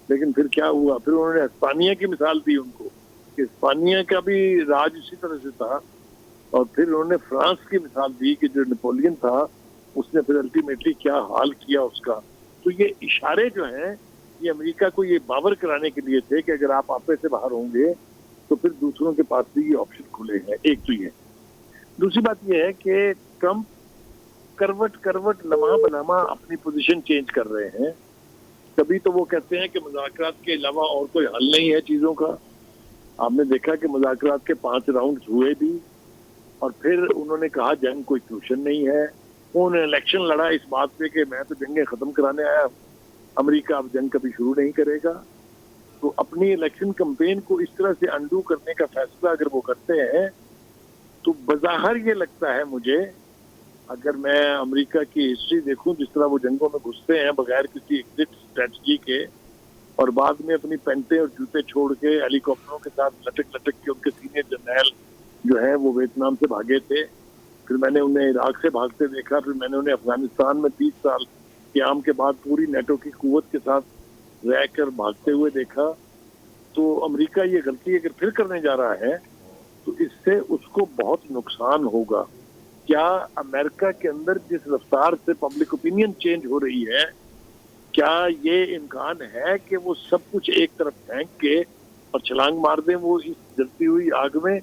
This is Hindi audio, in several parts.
लेकिन फिर क्या हुआ, फिर उन्होंने हिस्पानिया की मिसाल दी उनको कि हिस्पानिया का भी राज इसी तरह से था। और फिर उन्होंने फ्रांस की मिसाल दी कि जो नेपोलियन था उसने फिर अल्टीमेटली क्या हाल किया उसका। तो ये इशारे जो हैं ये अमेरिका को ये बावर कराने के लिए थे कि अगर आप आपे से बाहर होंगे तो फिर दूसरों के पास भी ये ऑप्शन खुले हैं। एक तो ये, दूसरी बात ये है कि ट्रंप करवट करवट लम्हा बलम्हा अपनी पोजीशन चेंज कर रहे हैं। कभी तो वो कहते हैं कि मुज़ाकरात के अलावा और कोई हल नहीं है चीजों का। आपने देखा कि मुज़ाकरात के 5 राउंड हुए भी, और फिर उन्होंने कहा जंग कोई सोल्यूशन नहीं है। उन्होंने इलेक्शन लड़ा इस बात पे कि मैं तो जंगें खत्म कराने आया, अमेरिका अब जंग कभी शुरू नहीं करेगा। तो अपनी इलेक्शन कैंपेन को इस तरह से अंडू करने का फैसला अगर वो करते हैं तो बज़ाहिर ये लगता है मुझे, अगर मैं अमेरिका की हिस्ट्री देखूं जिस तरह वो जंगों में घुसते हैं बगैर किसी एग्जिट स्ट्रेटजी के, और बाद में अपनी पैंटें और जूते छोड़ के हेलीकॉप्टरों के साथ लटक लटक के उनके सीनियर जनरल जो है वो वियतनाम से भागे थे, फिर मैंने उन्हें इराक से भागते देखा, फिर मैंने उन्हें अफगानिस्तान में 30 साल क्याम के बाद पूरी नेटो की कुव्वत के साथ रहकर भागते हुए देखा। तो अमेरिका ये गलती अगर फिर करने जा रहा है तो इससे उसको बहुत नुकसान होगा। क्या अमेरिका के अंदर जिस रफ्तार से पब्लिक ओपिनियन चेंज हो रही है, क्या ये इम्कान है कि वो सब कुछ एक तरफ फेंक के और छलांग मार दें वो इस जलती हुई आग में?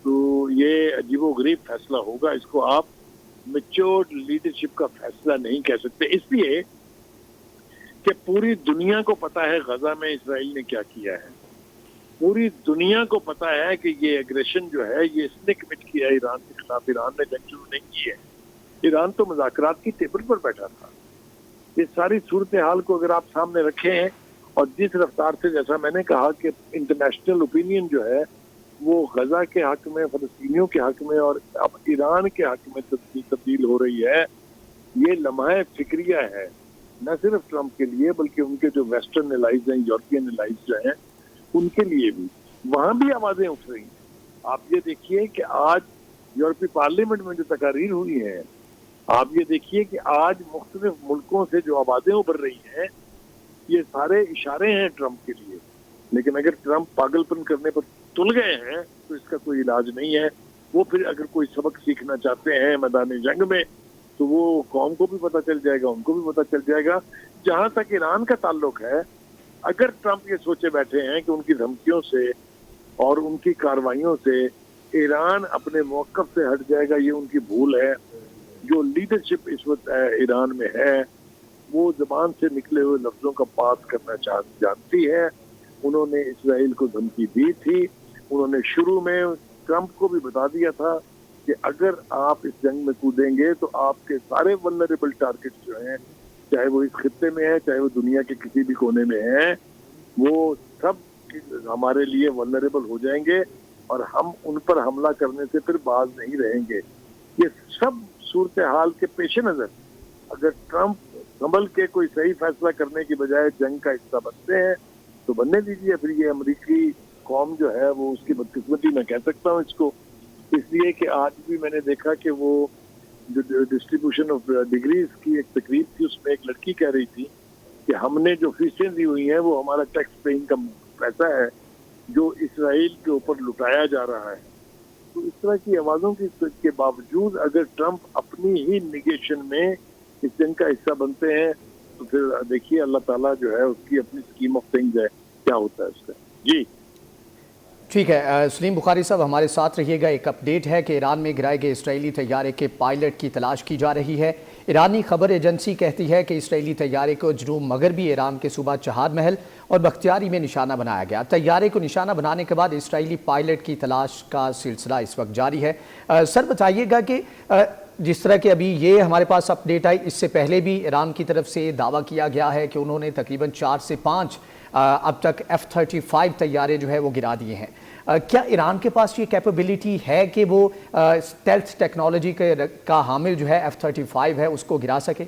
तो ये अजीबोगरीब फैसला होगा। इसको आप मैच्योर्ड लीडरशिप का फैसला नहीं कह सकते, इसलिए कि पूरी दुनिया को पता है गजा में इसराइल ने क्या किया है। पूरी दुनिया को पता है कि ये एग्रेशन जो है ये इसने कमिट किया है ईरान के खिलाफ। ईरान ने जंग शुरू नहीं की है, ईरान तो मुज़ाकरात की टेबल पर बैठा था। ये सारी सूरत हाल को अगर आप सामने रखें और जिस रफ्तार से, जैसा मैंने कहा कि इंटरनेशनल ओपिनियन जो है वो गजा के हक में, फलस्तीनियों के हक में और अब ईरान के हक में तब्दील हो रही है, ये लम्हा फिक्रिया है न सिर्फ ट्रंप के लिए बल्कि उनके जो वेस्टर्न एलाइज हैं, यूरोपियन एलाइज जो हैं, उनके लिए भी। वहां भी आवाजें उठ रही हैं। आप ये देखिए कि आज यूरोपीय पार्लियामेंट में जो तकारीर हुई है, आप ये देखिए कि आज मुख्तलिफ मुल्कों से जो आवाजें उभर रही हैं, ये सारे इशारे हैं ट्रंप के लिए। लेकिन अगर ट्रंप पागलपन करने पर तुल गए हैं तो इसका कोई इलाज नहीं है। वो फिर अगर कोई सबक सीखना चाहते हैं मैदान जंग में तो वो कौम को भी पता चल जाएगा, उनको भी पता चल जाएगा। जहां तक ईरान का ताल्लुक है, अगर ट्रंप ये सोचे बैठे हैं कि उनकी धमकियों से और उनकी कार्रवाइयों से ईरान अपने मौक़िफ़ से हट जाएगा, ये उनकी भूल है। जो लीडरशिप इस वक्त ईरान में है वो ज़बान से निकले हुए लफ्ज़ों का पास करना जानती है। उन्होंने इसराइल को धमकी दी थी। उन्होंने शुरू में ट्रंप को भी बता दिया था कि अगर आप इस जंग में कूदेंगे तो आपके सारे वल्नरेबल टारगेट्स जो हैं, चाहे वो इस खित्ते में है, चाहे वो दुनिया के किसी भी कोने में है, वो सब हमारे लिए वल्नरेबल हो जाएंगे और हम उन पर हमला करने से फिर बाज नहीं रहेंगे। ये सब सूरत हाल के पेश नजर अगर ट्रंप संभल के कोई सही फैसला करने की बजाय जंग का हिस्सा बनते हैं तो बनने दीजिए। फिर ये अमेरिकी कौम जो है वो उसकी बदकिस्मती मैं कह सकता हूँ इसको, इसलिए कि आज भी मैंने देखा कि वो जो डिस्ट्रीब्यूशन ऑफ डिग्रीज की एक तकरीब थी उसमें एक लड़की कह रही थी कि हमने जो फीसें दी हुई हैं वो हमारा टैक्स पेइंग का पैसा है जो इसराइल के ऊपर लुटाया जा रहा है। तो इस तरह की आवाज़ों के बावजूद अगर ट्रंप अपनी ही निगेशन में इस जंग का हिस्सा बनते हैं तो फिर देखिए अल्लाह ताला जो है उसकी अपनी स्कीम ऑफ थिंग्स है, क्या होता है उसका। जी ठीक है सलीम बुखारी साहब, हमारे साथ रहिएगा। एक अपडेट है कि ईरान में गिराए गए इजरायली तैयारे के पायलट की तलाश की जा रही है। ईरानी खबर एजेंसी कहती है कि इजरायली तैयारे को जनूब मगरबी ईरान के सूबा चहार महल और बख्तियारी में निशाना बनाया गया। तैयारे को निशाना बनाने के बाद इजरायली पायलट की तलाश का सिलसिला इस वक्त जारी है। सर बताइएगा कि जिस तरह के अभी ये हमारे पास अपडेट आई, इससे पहले भी ईरान की तरफ से दावा किया गया है कि उन्होंने तकरीबन 4 से 5 अब तक F-35 तैयारे जो है वो गिरा दिए हैं। क्या ईरान के पास ये कैपेबिलिटी है कि वो स्टेल्थ टेक्नोलॉजी का हामिल जो है F-35 है उसको गिरा सके?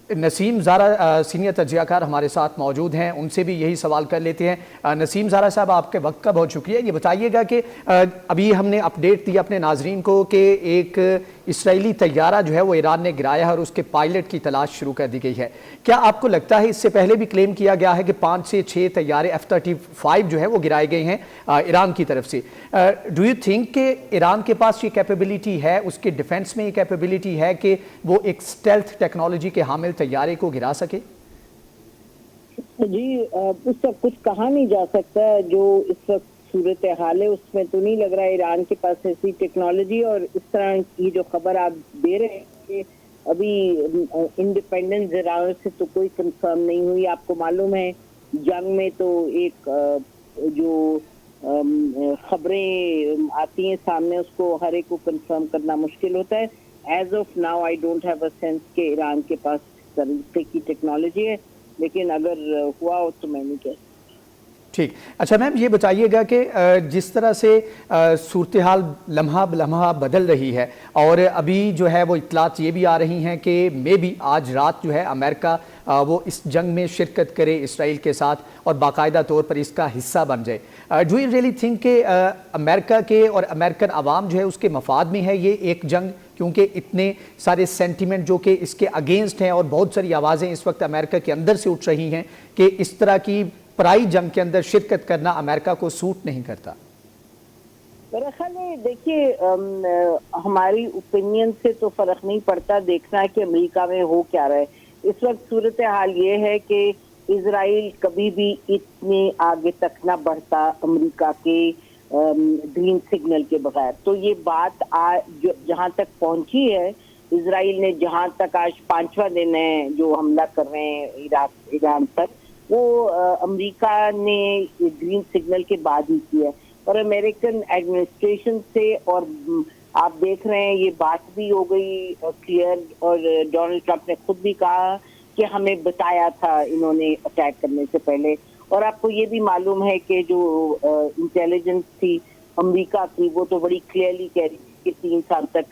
नसीम ज़ारा सीनियर तज्जियाकार हमारे साथ मौजूद हैं, उनसे भी यही सवाल कर लेते हैं। नसीम ज़ारा साहब, आपके वक्त का बहुत शुक्रिया। ये बताइएगा कि अभी हमने अपडेट दी अपने नाजरीन को कि एक इसराइली तैयारा जो है वो ईरान ने गिराया है और उसके पायलट की तलाश शुरू कर दी गई है। क्या आपको लगता है, इससे पहले भी क्लेम किया गया है कि 5 से 6 तैयारे F-35 जो है वो गिराए गए हैं ईरान की तरफ से। डू यू थिंक कि ईरान के पास ये कैपेबिलिटी है, उसके डिफेंस में ये कैपेबिलिटी है कि वो एक स्टेल्थ टेक्नोलॉजी के हामिल तैयारे को गिरा सके? जी, उस तक कुछ कहा नहीं जा सकता। जो इस वक्त सूरत हाल है उसमें तो नहीं लग रहा है ईरान के पास ऐसी टेक्नोलॉजी। और इस तरह की जो खबर आप दे रहे हैं कि अभी इंडिपेंडेंस ईरान से तो कोई कंफर्म नहीं हुई। आपको मालूम है जंग में तो एक जो खबरें आती हैं सामने उसको हर एक को कंफर्म करना मुश्किल होता है। As of now I don't have a sense कि ईरान के पास तरीके की टेक्नोलॉजी है, लेकिन अगर हुआ हो तो मैं नहीं कह। ठीक। अच्छा मैम, ये बताइएगा कि जिस तरह से सूरत हाल लम्हा लम्हा बदल रही है और अभी जो है वो इत्तलात ये भी आ रही हैं कि मे बी आज रात जो है अमेरिका वो इस जंग में शिरकत करे इसराइल के साथ और बाकायदा तौर पर इसका हिस्सा बन जाए। डू यू रियली थिंक कि अमेरिका के और अमेरिकन आवाम जो है उसके मफाद में है ये एक जंग, क्योंकि इतने सारे सेंटिमेंट जो कि इसके अगेंस्ट हैं और बहुत सारी आवाज़ें इस वक्त अमेरिका के अंदर से उठ रही हैं कि इस तरह की पराई जंग के अंदर शिरकत करना अमेरिका को सूट नहीं करता? मेरा ख्याल है, देखिए, हमारी ओपिनियन से तो फर्क नहीं पड़ता, देखना है कि अमेरिका में हो क्या रहा है। इस वक्त सूरत हाल ये है कि इजराइल कभी भी इतने आगे तक ना बढ़ता अमेरिका के ग्रीन सिग्नल के बगैर। तो ये बात आज जहां तक पहुंची है, इजराइल ने जहां तक आज 5वां दिन है जो हमला कर रहे हैं ईरान तक, वो अमेरिका ने ग्रीन सिग्नल के बाद ही किया है। और अमेरिकन एडमिनिस्ट्रेशन से, और आप देख रहे हैं ये बात भी हो गई क्लियर, और डोनाल्ड ट्रंप ने खुद भी कहा कि हमें बताया था इन्होंने अटैक करने से पहले। और आपको ये भी मालूम है कि जो इंटेलिजेंस थी अमेरिका की, वो तो बड़ी क्लियरली कह रही थी कि 3 साल तक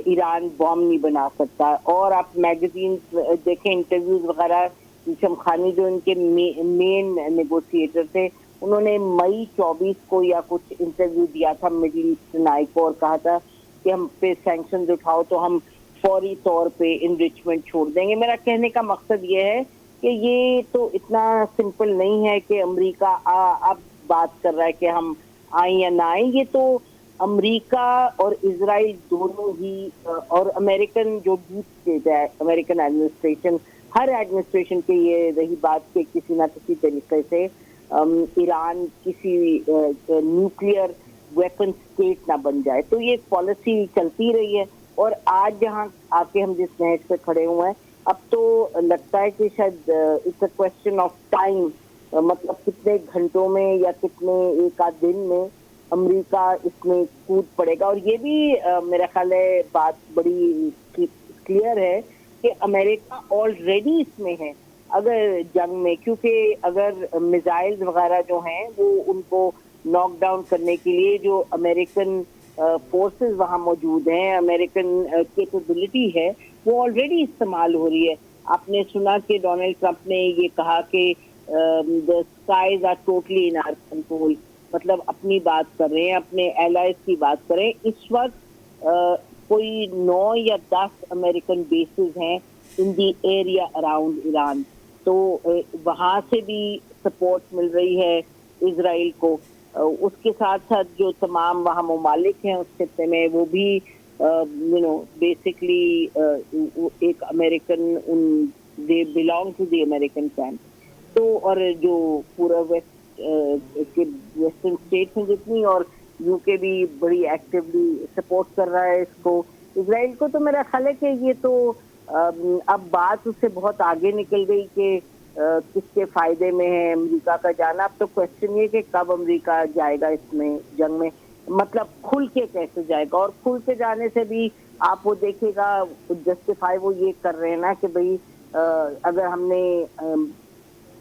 ईरान बॉम्ब नहीं बना सकता। और आप मैगजीन देखें, इंटरव्यूज वगैरह, हिशम खानी जो इनके मेन नेगोशिएटर थे, उन्होंने मई 24 को या कुछ इंटरव्यू दिया था मिडिल ईस्टर्न आई को और कहा था कि हम पे सैंक्शंस उठाओ तो हम फौरी तौर पे इनरिचमेंट छोड़ देंगे। मेरा कहने का मकसद ये है कि ये तो इतना सिंपल नहीं है कि अमेरिका अब बात कर रहा है कि हम आए या ना आए। ये तो अमेरिका और इजराइल दोनों ही, और अमेरिकन जो डीप स्टेट है, अमेरिकन एडमिनिस्ट्रेशन, हर एडमिनिस्ट्रेशन के ये रही बात कि किसी ना किसी तरीके से ईरान किसी न्यूक्लियर वेपन स्टेट ना बन जाए। तो ये पॉलिसी चलती रही है। और आज जहां आके हम जिस मैच पे खड़े हुए हैं, अब तो लगता है कि शायद it's a question of time, मतलब कितने घंटों में या कितने एक आध दिन में अमेरिका इसमें कूद पड़ेगा। और ये भी मेरा ख्याल है बात बड़ी क्लियर है कि अमेरिका ऑलरेडी इसमें है अगर जंग में, क्योंकि अगर मिसाइल्स वगैरह जो हैं वो उनको नॉक डाउन करने के लिए जो अमेरिकन फोर्सेस वहां मौजूद हैं, अमेरिकन कैपेबिलिटी है, वो ऑलरेडी इस्तेमाल हो रही है। आपने सुना कि डोनाल्ड ट्रंप ने ये कहा कि the skies are totally in our control, मतलब अपनी बात कर रहे हैं, अपने एलाइज की बात कर रहे हैं। इस वक्त कोई 9 या 10 अमेरिकन बेसिस हैं इन दी एरिया अराउंड ईरान, तो वहां से भी सपोर्ट मिल रही है इजराइल को। उसके साथ साथ जो तमाम वहाँ ममालिक हैं उस खित्ते में, वो भी बेसिकली एक American, they belong to the American camp. तो और जो पूरा वेस्टर्न स्टेट्स हैं जितनी, और यूके भी बड़ी एक्टिवली सपोर्ट कर रहा है इसको, इजराइल को। तो मेरा ख्याल है कि ये तो अब बात उससे बहुत आगे निकल गई कि किसके फायदे में है अमेरिका का जाना। अब तो क्वेश्चन ये कि कब अमेरिका जाएगा इसमें जंग में, मतलब खुल के कैसे जाएगा। और खुल के जाने से भी आप वो देखेगा, जस्टिफाई वो ये कर रहे हैं ना कि भाई अगर हमने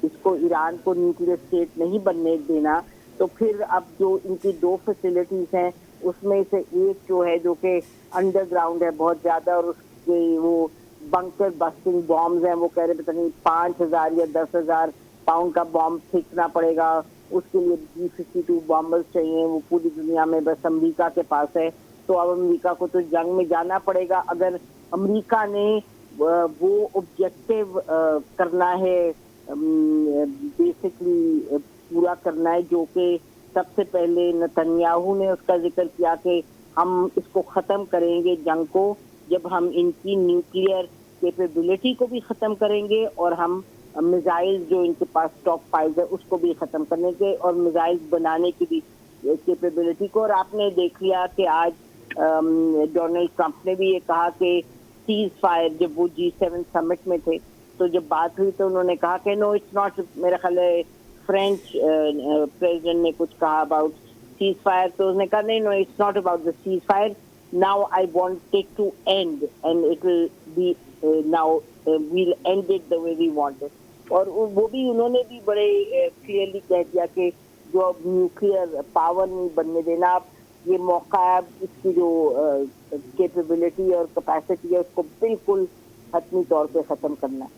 इसको ईरान को न्यूक्लियर स्टेट नहीं बनने देना, तो फिर अब जो इनकी 2 फैसिलिटीज हैं उसमें से एक जो है जो कि अंडरग्राउंड है बहुत ज्यादा, और उसके वो बंकर बस्टिंग बॉम्ब्स हैं, वो कह रहे पता नहीं 5,000 या 10,000 पाउंड का बॉम्ब फेंकना पड़ेगा, उसके लिए B-52 बॉम्बर्स चाहिए, वो पूरी दुनिया में बस अमेरिका के पास है। तो अब अमेरिका को तो जंग में जाना पड़ेगा। अगर अमेरिका ने वो ऑब्जेक्टिव करना है, बेसिकली पूरा करना है, जो कि सबसे पहले नेतन्याहू ने उसका जिक्र किया कि हम इसको ख़त्म करेंगे जंग को जब हम इनकी न्यूक्लियर कैपेबिलिटी को भी ख़त्म करेंगे और हम मिसाइल जो इनके पास स्टॉक फाइल्स है उसको भी ख़त्म करेंगे और मिसाइल बनाने की भी कैपेबिलिटी को। और आपने देख लिया कि आज डोनाल्ड ट्रंप ने भी ये कहा कि सीज फायर, जब वो G7 समिट में थे तो जब बात हुई तो उन्होंने कहा कि नो इट्स नॉट, मेरा ख्याल है फ्रेंच प्रेसिडेंट ने कुछ कहा अबाउट सीज फायर, तो उसने कहा नहीं, no it's not about the ceasefire, now I want it to end and it will be now we'll end it the way we want it. और वो भी उन्होंने भी बड़े क्लियरली कह दिया कि जो अब न्यूक्लियर पावर नहीं बनने देना, अब ये मौका है, इसकी जो कैपेबिलिटी और कैपेसिटी है उसको बिल्कुल हतमी तौर पे ख़त्म करना है।